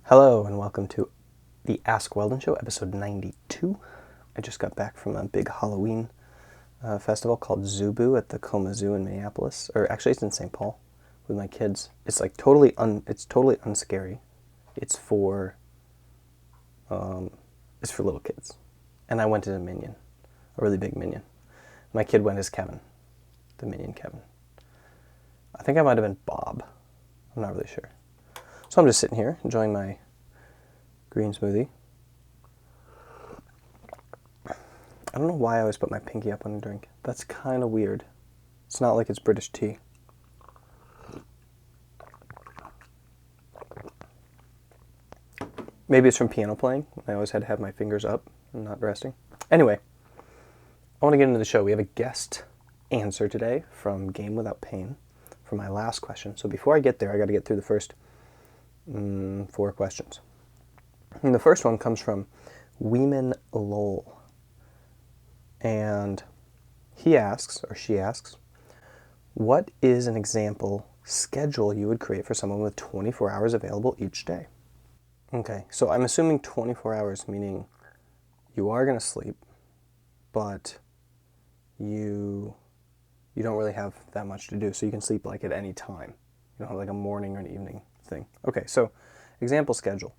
Hello and welcome to the Ask Weldon Show, episode 92. I just got back from a big Halloween festival called Zubu at the Coma Zoo in Minneapolis, or actually it's in St. Paul with my kids. It's like totally unscary. It's for little kids, and I went as a minion, a really big minion. My kid went as Kevin, the minion Kevin. I think I might have been Bob. I'm not really sure. So I'm just sitting here enjoying my green smoothie. I don't know why I always put my pinky up on a drink. That's kind of weird. It's not like it's British tea. Maybe it's from piano playing. I always had to have my fingers up and not resting. Anyway, I want to get into the show. We have a guest answer today from Game Without Pain for my last question. So before I get there, I got to get through the first 4 questions. And the first one comes from Weeman Lowell. And he asks, or she asks, what is an example schedule you would create for someone with 24 hours available each day? Okay, so I'm assuming 24 hours, meaning you are going to sleep, but you don't really have that much to do, so you can sleep like at any time. You don't have like a morning or an evening thing. Okay, so example schedule.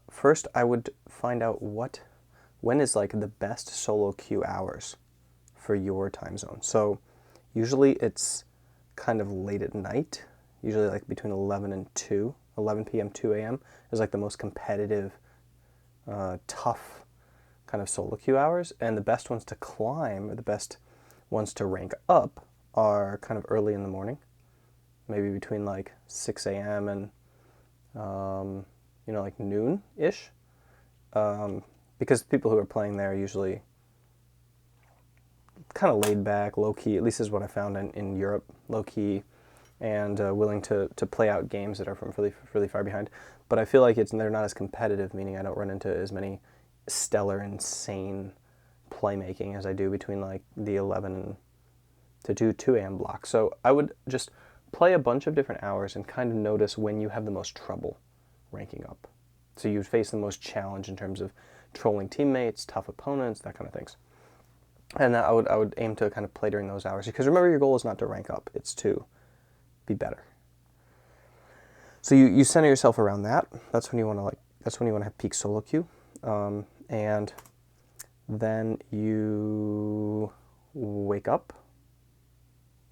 First, I would find out when is like the best solo queue hours for your time zone. So usually it's kind of late at night, usually like between 11 p.m., 2 a.m. is like the most competitive, tough kind of solo queue hours. And the best ones to climb, or the best ones to rank up, are kind of early in the morning, maybe between like 6 a.m. and like noon-ish, because people who are playing there are usually kind of laid back, low-key, at least is what I found in Europe, low-key, and willing to play out games that are from really, really far behind. But I feel like they're not as competitive, meaning I don't run into as many stellar, insane playmaking as I do between like the 11 to 2 a.m. block. So I would just play a bunch of different hours and kind of notice when you have the most trouble ranking up. So you'd face the most challenge in terms of trolling teammates, tough opponents, that kind of things. And I would aim to kind of play during those hours, because remember, your goal is not to rank up, it's to be better. So you center yourself around that. That's when you want to have peak solo queue. And then you wake up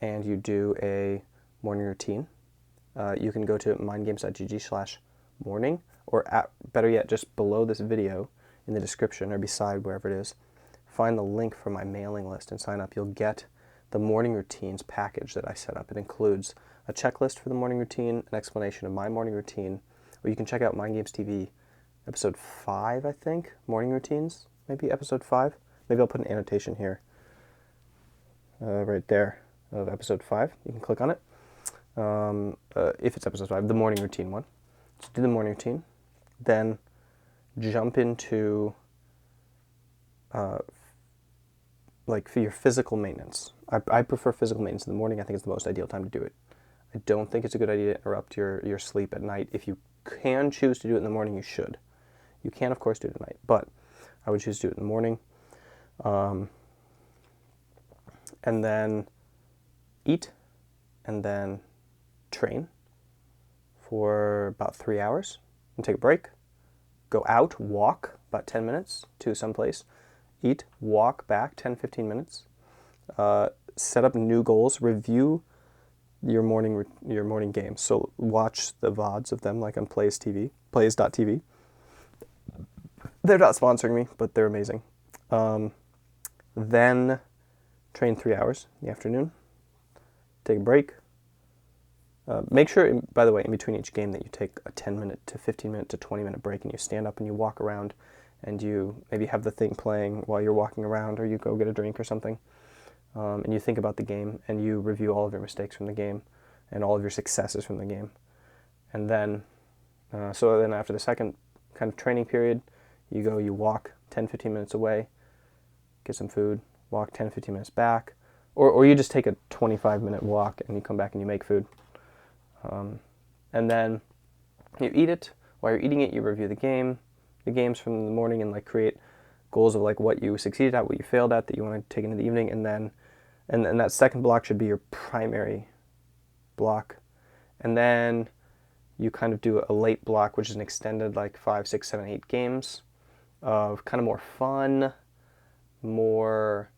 and you do a morning routine. You can go to mindgames.gg/morning, or better yet, just below this video in the description or beside wherever it is, find the link for my mailing list and sign up. You'll get the morning routines package that I set up. It includes a checklist for the morning routine, an explanation of my morning routine, or you can check out Mind Games TV episode 5, I think, morning routines, maybe episode 5. Maybe I'll put an annotation here, right there, of episode 5. You can click on it. If it's episode 5, the morning routine one. So do the morning routine, then jump into like for your physical maintenance. I prefer physical maintenance in the morning. I think it's the most ideal time to do it. I don't think it's a good idea to interrupt your sleep at night. If you can choose to do it in the morning, you should. You can, of course, do it at night, but I would choose to do it in the morning. And then eat, and then train for about 3 hours, and take a break. Go out, walk about 10 minutes to someplace, eat, walk back 10-15 minutes, set up new goals, review your morning games. So watch the VODs of them, like on plays.tv. They're not sponsoring me, but they're amazing. Then train 3 hours in the afternoon, take a break. Make sure, by the way, in between each game that you take a 10-minute to 15-minute to 20-minute break, and you stand up and you walk around, and you maybe have the thing playing while you're walking around, or you go get a drink or something, and you think about the game, and you review all of your mistakes from the game and all of your successes from the game. And then, so then after the second kind of training period, you walk 10-15 minutes away, get some food, walk 10-15 minutes back, or you just take a 25-minute walk and you come back and you make food. And then you eat it, while you're eating it, you review the games from the morning, and like create goals of like what you succeeded at, what you failed at that you want to take into the evening, and then and that second block should be your primary block. And then you kind of do a late block, which is an extended like 5, 6, 7, 8 games of kind of more fun, more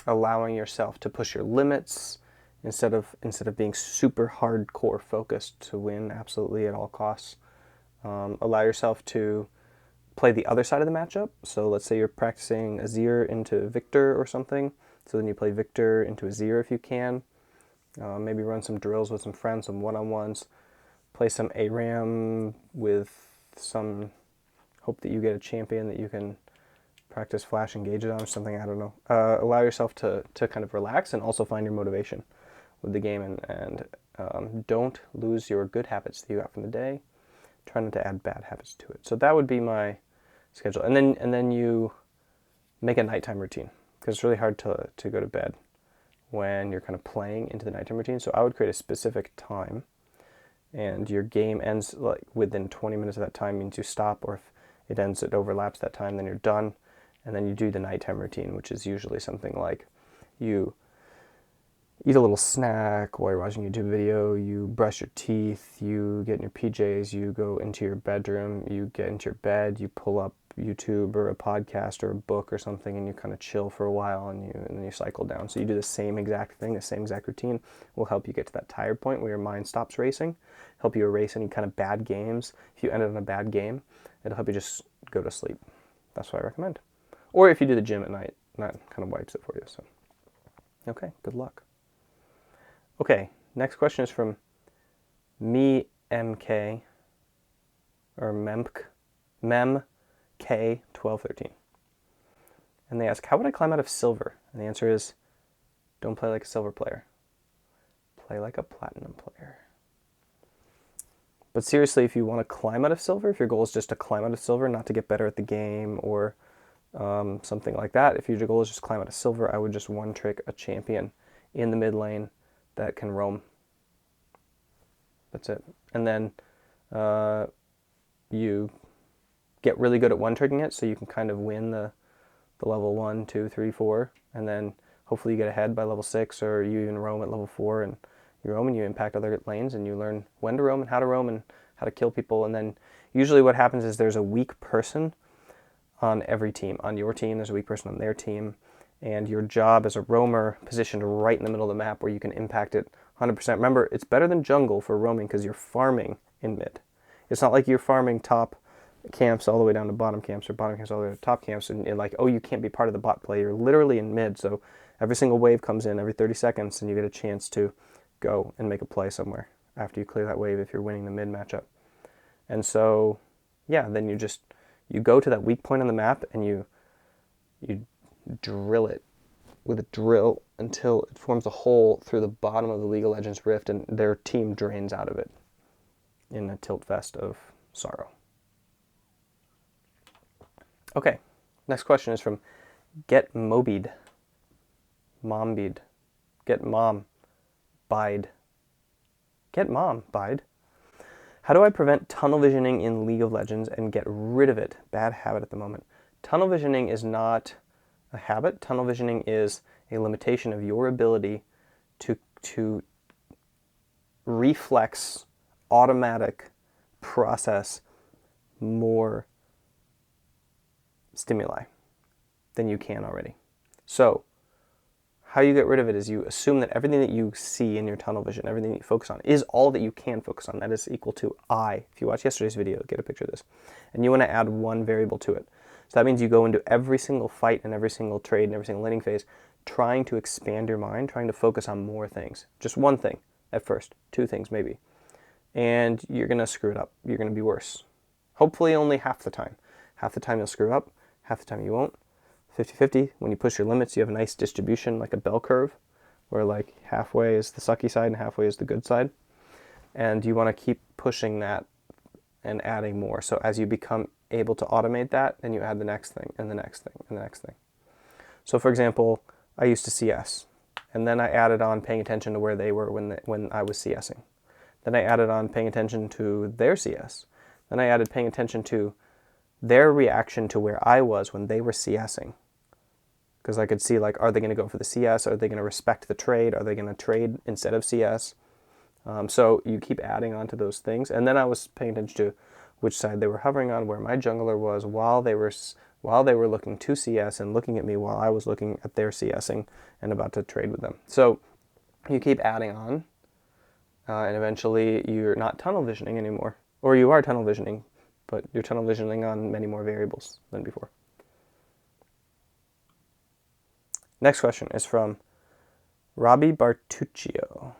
allowing yourself to push your limits instead of being super hardcore focused to win absolutely at all costs. Allow yourself to play the other side of the matchup. So let's say you're practicing Azir into Victor or something. So then you play Victor into Azir if you can. Maybe run some drills with some friends, some one-on-ones. Play some ARAM with some hope that you get a champion that you can practice flash engages on or something, I don't know. Allow yourself to kind of relax and also find your motivation with the game, and don't lose your good habits that you got from the day. Try not to add bad habits to it. So that would be my schedule. And then you make a nighttime routine, because it's really hard to go to bed when you're kind of playing into the nighttime routine. So I would create a specific time, and your game ends like within 20 minutes of that time means you stop, or if it overlaps that time, then you're done. And then you do the nighttime routine, which is usually something like you eat a little snack while you're watching a YouTube video, you brush your teeth, you get in your PJs, you go into your bedroom, you get into your bed, you pull up YouTube or a podcast or a book or something, and you kind of chill for a while, and then you cycle down. So you do the same exact thing, the same exact routine will help you get to that tired point where your mind stops racing, help you erase any kind of bad games. If you ended on a bad game, it'll help you just go to sleep. That's what I recommend. Or if you do the gym at night, that kind of wipes it for you. So, okay, good luck. Okay, next question is from MK or MEMK1213. And they ask, how would I climb out of silver? And the answer is, don't play like a silver player. Play like a platinum player. But seriously, if you want to climb out of silver, if your goal is just to climb out of silver, not to get better at the game or something like that, if your goal is just climb out of silver, I would just one trick a champion in the mid lane that can roam. That's it. And then you get really good at one tricking it, so you can kind of win the level 1, 2, 3, 4, and then hopefully you get ahead by level 6, or you even roam at level 4, and you roam and you impact other lanes, and you learn when to roam and how to kill people. And then usually what happens is there's a weak person on every team. On your team, there's a weak person on their team, and your job as a roamer positioned right in the middle of the map where you can impact it 100%. Remember, it's better than jungle for roaming because you're farming in mid. It's not like you're farming top camps all the way down to bottom camps, or bottom camps all the way to top camps, and like, oh, you can't be part of the bot play. You're literally in mid, so every single wave comes in every 30 seconds, and you get a chance to go and make a play somewhere after you clear that wave if you're winning the mid matchup. And so, yeah, then you go to that weak point on the map, and you drill it with a drill until it forms a hole through the bottom of the League of Legends rift, and their team drains out of it in a tilt fest of sorrow. Okay, next question is from Get Mobied. Mombeed. Get Mom. Bide. Get Mom. Bide. How do I prevent tunnel visioning in League of Legends and get rid of it? Bad habit at the moment. Tunnel visioning is not a habit. Tunnel visioning is a limitation of your ability to reflex, automatic, process more stimuli than you can already. So how you get rid of it is you assume that everything that you see in your tunnel vision, everything that you focus on, is all that you can focus on. That is equal to I. If you watch yesterday's video, get a picture of this. And you want to add one variable to it. So that means you go into every single fight and every single trade and every single laning phase trying to expand your mind, trying to focus on more things. Just one thing at first, 2 things maybe. And you're going to screw it up. You're going to be worse. Hopefully only half the time. Half the time you'll screw up, half the time you won't. 50-50. When you push your limits, you have a nice distribution, like a bell curve, where like halfway is the sucky side and halfway is the good side. And you want to keep pushing that and adding more. So as you become able to automate that, then you add the next thing and the next thing and the next thing. So for example, I used to CS, and then I added on paying attention to where they were when I was CSing. Then I added on paying attention to their CS. Then I added paying attention to their reaction to where I was when they were CSing. Because I could see, like, are they going to go for the CS? Are they going to respect the trade? Are they going to trade instead of CS? So you keep adding on to those things. And then I was paying attention to which side they were hovering on, where my jungler was while they were looking to CS and looking at me while I was looking at their CSing and about to trade with them. So you keep adding on, and eventually you're not tunnel visioning anymore. Or you are tunnel visioning, but you're tunnel visioning on many more variables than before. Next question is from Robbie Bartuccio.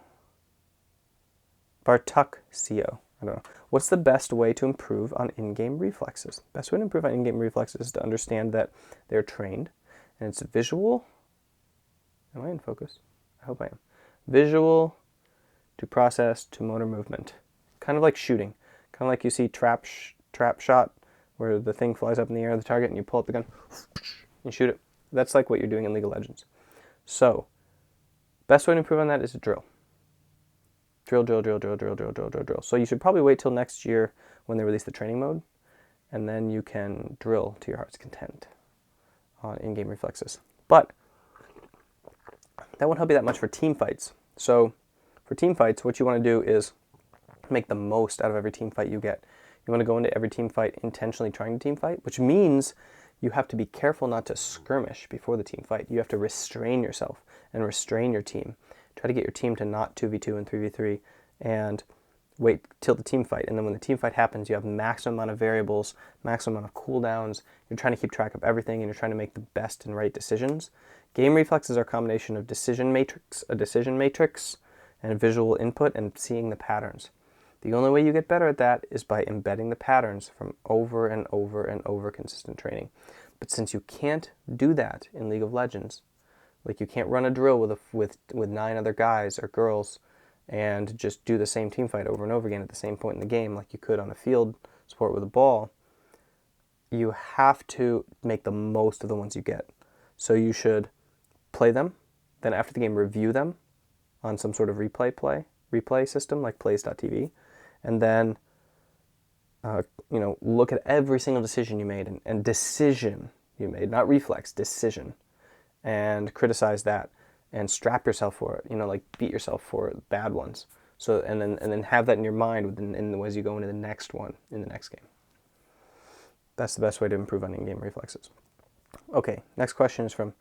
Bartuccio. I don't know. What's the best way to improve on in-game reflexes? Best way to improve on in-game reflexes is to understand that they're trained, and it's visual. Am I in focus? I hope I am. Visual to process to motor movement. Kind of like shooting. Kind of like you see trap shot, where the thing flies up in the air of the target and you pull up the gun and shoot it. That's like what you're doing in League of Legends. So, best way to improve on that is to drill. Drill. So you should probably wait till next year when they release the training mode, and then you can drill to your heart's content on in-game reflexes. But that won't help you that much for team fights. So for team fights, what you want to do is make the most out of every team fight you get. You want to go into every team fight intentionally trying to team fight, which means you have to be careful not to skirmish before the team fight. You have to restrain yourself and restrain your team. Try to get your team to not 2v2 and 3v3 and wait till the team fight. And then when the team fight happens, you have maximum amount of variables, maximum amount of cooldowns. You're trying to keep track of everything, and you're trying to make the best and right decisions. Game reflexes are a combination of a decision matrix, and visual input and seeing the patterns. The only way you get better at that is by embedding the patterns from over and over and over consistent training. But since you can't do that in League of Legends, like you can't run a drill with 9 other guys or girls and just do the same team fight over and over again at the same point in the game like you could on a field sport with a ball, you have to make the most of the ones you get. So you should play them, then after the game review them on some sort of replay system like plays.tv, and then look at every single decision you made and decision you made, not reflex, decision, and criticize that and strap yourself for it, like beat yourself for bad ones. So and then have that in your mind as you go into the next one in the next game. That's the best way to improve on in-game reflexes. Okay, next question is from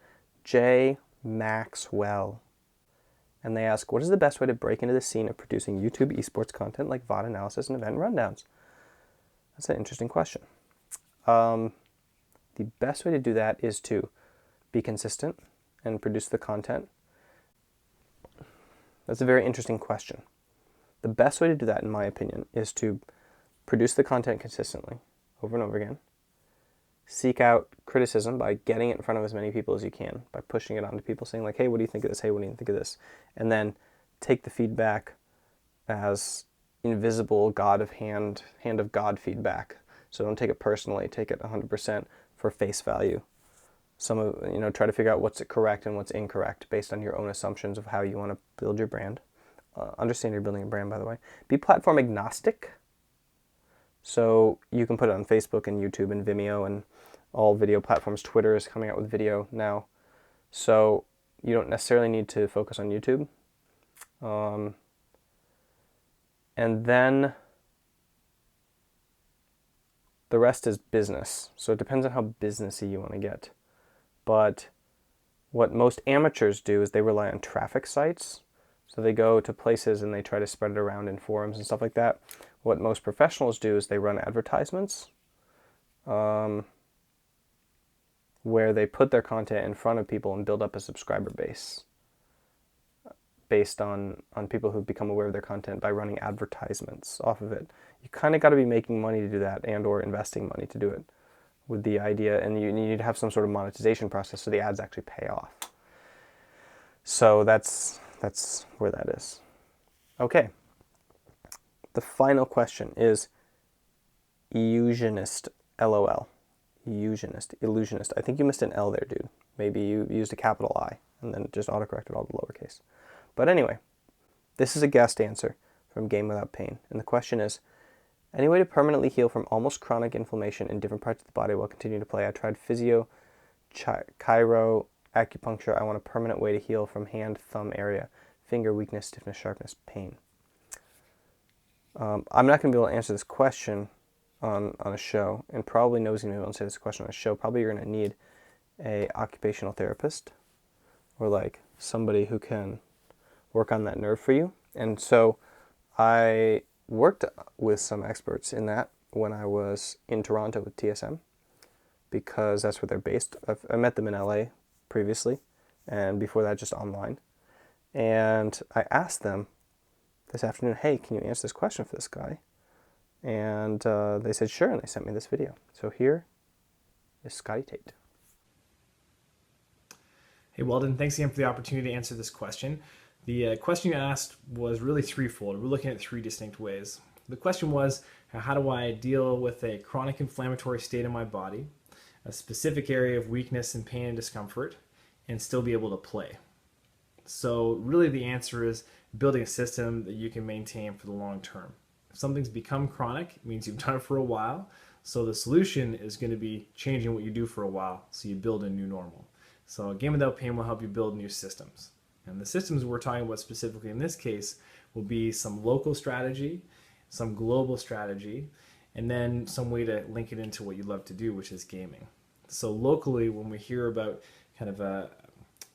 J. Maxwell. And they ask, what is the best way to break into the scene of producing YouTube esports content like VOD analysis and event rundowns? That's an interesting question. The best way to do that is to be consistent and produce the content. That's a very interesting question. The best way to do that, in my opinion, is to produce the content consistently, over and over again. Seek out criticism by getting it in front of as many people as you can, by pushing it onto people, saying like, hey, what do you think of this? Hey, what do you think of this? And then take the feedback as invisible hand of God feedback. So don't take it personally, take it 100% for face value. Try to figure out what's correct and what's incorrect based on your own assumptions of how you want to build your brand. Understand you're building a brand, by the way. Be platform agnostic. So you can put it on Facebook and YouTube and Vimeo and all video platforms. Twitter is coming out with video now. So you don't necessarily need to focus on YouTube. And then the rest is business. So it depends on how businessy you want to get. But what most amateurs do is they rely on traffic sites. So they go to places and they try to spread it around in forums and stuff like that. What most professionals do is they run advertisements where they put their content in front of people and build up a subscriber base based on people who become aware of their content by running advertisements off of it. You kind of got to be making money to do that and or investing money to do it with the idea, and you need to have some sort of monetization process so the ads actually pay off. So that's where that is. Okay. The final question is illusionist, LOL. Illusionist. I think you missed an L there, dude. Maybe you used a capital I and then just autocorrected all the lowercase. But anyway, this is a guest answer from Game Without Pain. And the question is, any way to permanently heal from almost chronic inflammation in different parts of the body while continuing to play? I tried physio, chiro, acupuncture. I want a permanent way to heal from hand, thumb area, finger weakness, stiffness, sharpness, pain. I'm not going to be able to answer this question on a show, and probably nobody's going to be able to answer this question on a show. Probably you're going to need a occupational therapist or like somebody who can work on that nerve for you. And so I worked with some experts in that when I was in Toronto with TSM, because that's where they're based. I met them in LA previously, and before that just online. And I asked them this afternoon, hey, can you answer this question for this guy? And they said sure, and they sent me this video. So here is Scotty Tate. Hey Weldon, thanks again for the opportunity to answer this question. The question you asked was really threefold. We're looking at three distinct ways. The question was, how do I deal with a chronic inflammatory state in my body, a specific area of weakness and pain and discomfort, and still be able to play? So really the answer is building a system that you can maintain for the long term. If something's become chronic, it means you've done it for a while. So the solution is going to be changing what you do for a while, so you build a new normal. So Game Without Pain will help you build new systems. And the systems we're talking about specifically in this case will be some local strategy, some global strategy, and then some way to link it into what you love to do, which is gaming. So locally, when we hear about kind of a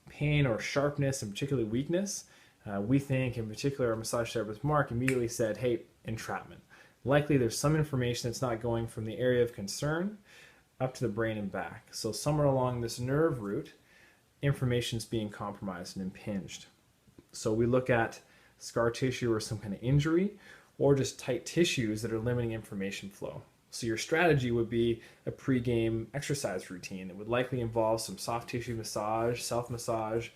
pain or sharpness and particularly weakness, we think, in particular, our massage therapist Mark immediately said, hey, entrapment. Likely there's some information that's not going from the area of concern up to the brain and back. So somewhere along this nerve route, information's being compromised and impinged. So we look at scar tissue or some kind of injury, or just tight tissues that are limiting information flow. So your strategy would be a pre-game exercise routine. It would likely involve some soft tissue massage, self-massage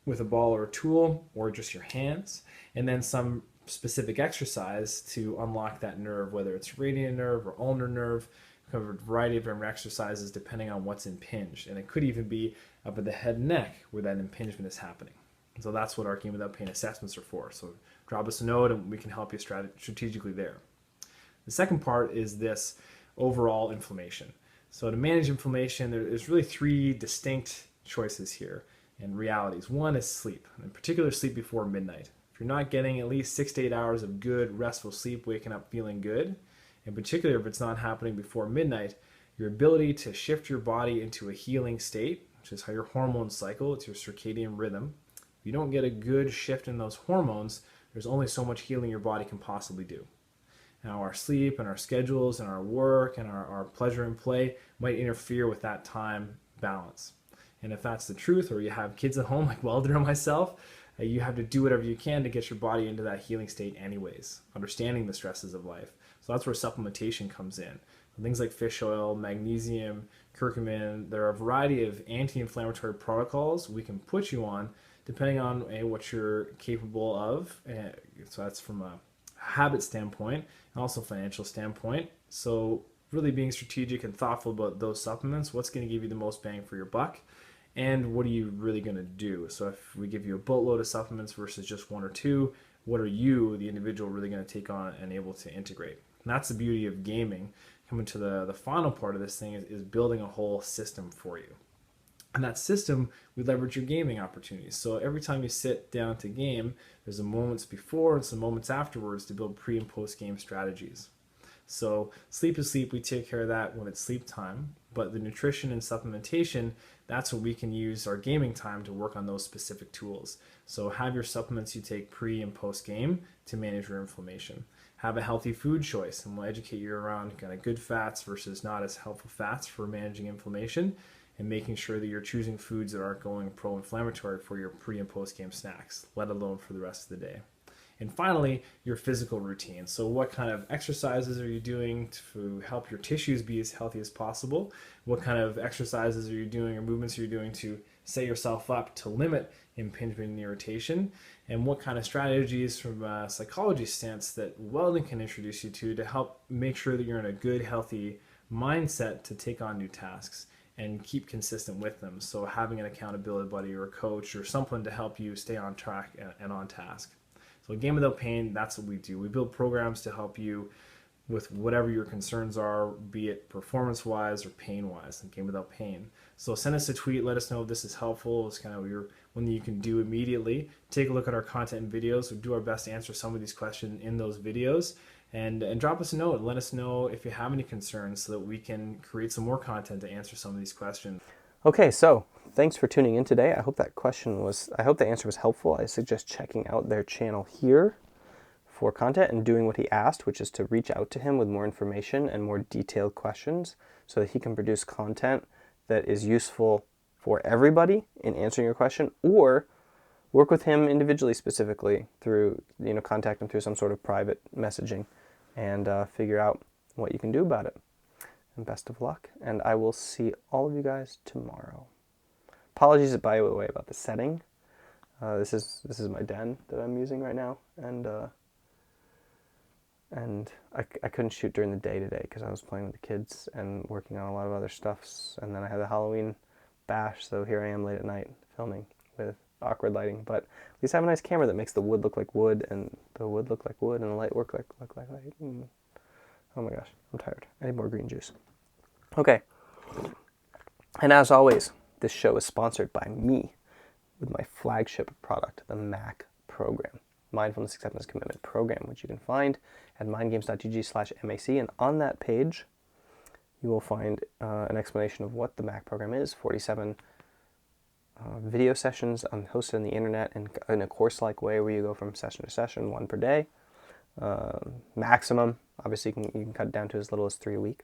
with a ball or a tool, or just your hands, and then some specific exercise to unlock that nerve, whether it's radiant nerve or ulnar nerve. Covered a variety of different exercises depending on what's impinged. And it could even be up at the head and neck where that impingement is happening. And so that's what our Game Without Pain assessments are for. So drop us a note and we can help you strategically there. The second part is this overall inflammation. So to manage inflammation, there's really three distinct choices here and realities. One is sleep, in particular sleep before midnight. If you're not getting at least 6 to 8 hours of good, restful sleep, waking up feeling good, in particular if it's not happening before midnight, your ability to shift your body into a healing state, which is how your hormones cycle, it's your circadian rhythm. If you don't get a good shift in those hormones, there's only so much healing your body can possibly do. Now our sleep and our schedules and our work and our pleasure and play might interfere with that time balance. And if that's the truth, or you have kids at home like Weldon or myself, you have to do whatever you can to get your body into that healing state anyways, understanding the stresses of life. So that's where supplementation comes in. Things like fish oil, magnesium, curcumin, there are a variety of anti-inflammatory protocols we can put you on depending on what you're capable of. So that's from a habit standpoint and also financial standpoint. So really being strategic and thoughtful about those supplements, what's going to give you the most bang for your buck, and what are you really going to do? So if we give you a boatload of supplements versus just one or two, what are you, the individual, really going to take on and able to integrate? And that's the beauty of gaming. Coming to the final part of this thing is building a whole system for you. And that system, we leverage your gaming opportunities. So every time you sit down to game, there's a moments before and some moments afterwards to build pre and post game strategies. So sleep is sleep, we take care of that when it's sleep time, but the nutrition and supplementation, that's what we can use our gaming time to work on those specific tools. So have your supplements you take pre and post game to manage your inflammation. Have a healthy food choice, and we'll educate you around kind of good fats versus not as helpful fats for managing inflammation, and making sure that you're choosing foods that aren't going pro-inflammatory for your pre and post game snacks, let alone for the rest of the day. And finally, your physical routine. So what kind of exercises are you doing to help your tissues be as healthy as possible? What kind of exercises are you doing or movements are you doing to set yourself up to limit impingement and irritation? And what kind of strategies from a psychology stance that Weldon can introduce you to help make sure that you're in a good, healthy mindset to take on new tasks and keep consistent with them. So having an accountability buddy or a coach or someone to help you stay on track and on task. So So a Game Without Pain, that's what we do. We build programs to help you with whatever your concerns are, be it performance-wise or pain-wise, and Game Without Pain. So send us a tweet, let us know if this is helpful. It's kind of one that you can do immediately. Take a look at our content and videos. We'll do our best to answer some of these questions in those videos. And drop us a note and let us know if you have any concerns so that we can create some more content to answer some of these questions. Okay, so thanks for tuning in today. I hope the answer was helpful. I suggest checking out their channel here for content and doing what he asked, which is to reach out to him with more information and more detailed questions so that he can produce content that is useful for everybody in answering your question, or work with him individually specifically through, contact him through some sort of private messaging and figure out what you can do about it. And best of luck, and I will see all of you guys tomorrow. Apologies, by the way, about the setting. This is my den that I'm using right now, and I couldn't shoot during the day today because I was playing with the kids and working on a lot of other stuffs, and then I had the Halloween bash, so here I am late at night filming with awkward lighting, but at least I have a nice camera that makes the wood look like wood, and the wood look like wood, and the light look like light. Oh my gosh, I'm tired. I need more green juice. Okay, and as always, this show is sponsored by me with my flagship product, the MAC program. Mindfulness Acceptance Commitment Program, which you can find at mindgames.gg/MAC. And on that page, you will find an explanation of what the MAC program is, 47 video sessions hosted on the internet in a course-like way where you go from session to session, one per day. Maximum, obviously you can cut it down to as little as 3 a week.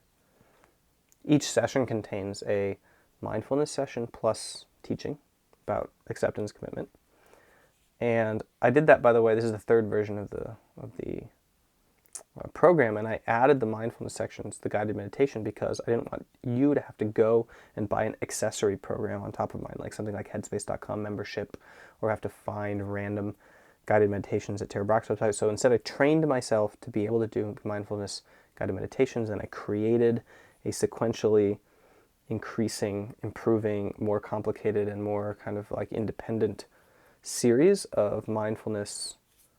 Each session contains a mindfulness session plus teaching about acceptance commitment. And I did that, by the way, this is the third version of the program, and I added the mindfulness sections, the guided meditation, because I didn't want you to have to go and buy an accessory program on top of mine, like something like headspace.com membership, or have to find random guided meditations at Tara Brock's website. So instead I trained myself to be able to do mindfulness guided meditations, and I created a sequentially increasing, improving, more complicated, and more kind of like independent series of mindfulness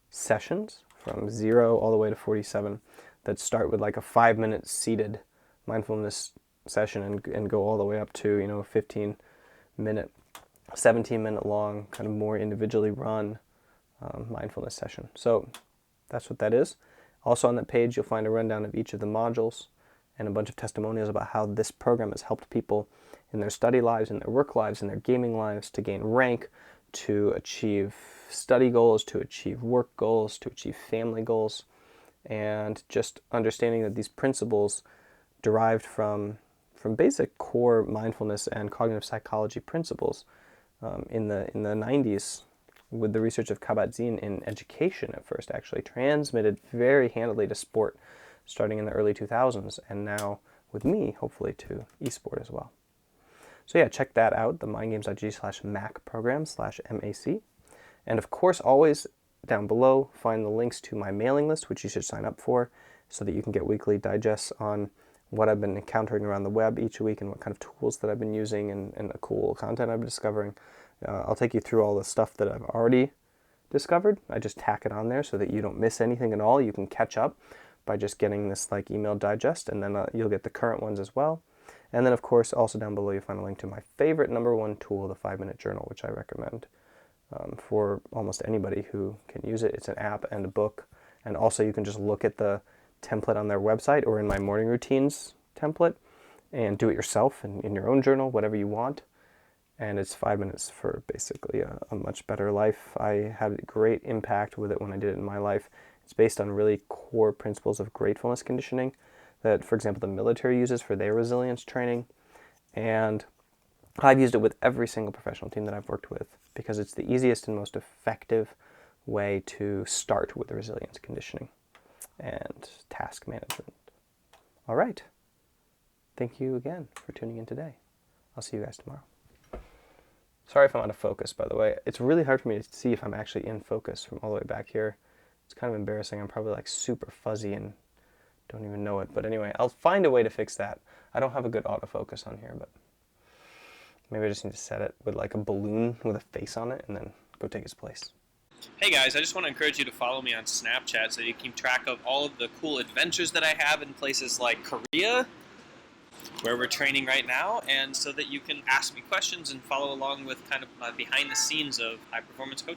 sessions from 0 all the way to 47 that start with like a 5-minute seated mindfulness session and go all the way up to 15-minute, 17-minute long, kind of more individually run mindfulness session. So that's what that is. Also on that page you'll find a rundown of each of the modules and a bunch of testimonials about how this program has helped people in their study lives, in their work lives, in their gaming lives, to gain rank, to achieve study goals, to achieve work goals, to achieve family goals, and just understanding that these principles derived from basic core mindfulness and cognitive psychology principles in the 90s with the research of Kabat-Zinn in education at first, actually transmitted very handily to sport starting in the early 2000s, and now with me, hopefully to esport as well. So yeah, check that out, the mindgames.gg/MAC program/MAC. And of course, always down below, find the links to my mailing list, which you should sign up for so that you can get weekly digests on what I've been encountering around the web each week and what kind of tools that I've been using and the cool content I've been discovering. I'll take you through all the stuff that I've already discovered. I just tack it on there so that you don't miss anything at all. You can catch up by just getting this like email digest, and then you'll get the current ones as well. And then, of course, also down below, you'll find a link to my favorite #1 tool, the 5-Minute Journal, which I recommend for almost anybody who can use it. It's an app and a book. And also, you can just look at the template on their website or in my morning routines template and do it yourself in your own journal, whatever you want. And it's 5 minutes for basically a much better life. I had a great impact with it when I did it in my life. It's based on really core principles of gratefulness conditioning that, for example, the military uses for their resilience training. And I've used it with every single professional team that I've worked with because it's the easiest and most effective way to start with resilience conditioning and task management. All right. Thank you again for tuning in today. I'll see you guys tomorrow. Sorry if I'm out of focus, by the way. It's really hard for me to see if I'm actually in focus from all the way back here. It's kind of embarrassing. I'm probably like super fuzzy and don't even know it. But anyway, I'll find a way to fix that. I don't have a good autofocus on here, but maybe I just need to set it with like a balloon with a face on it and then go take its place. Hey guys, I just want to encourage you to follow me on Snapchat so you keep track of all of the cool adventures that I have in places like Korea, where we're training right now, and so that you can ask me questions and follow along with kind of my behind the scenes of high performance coaching.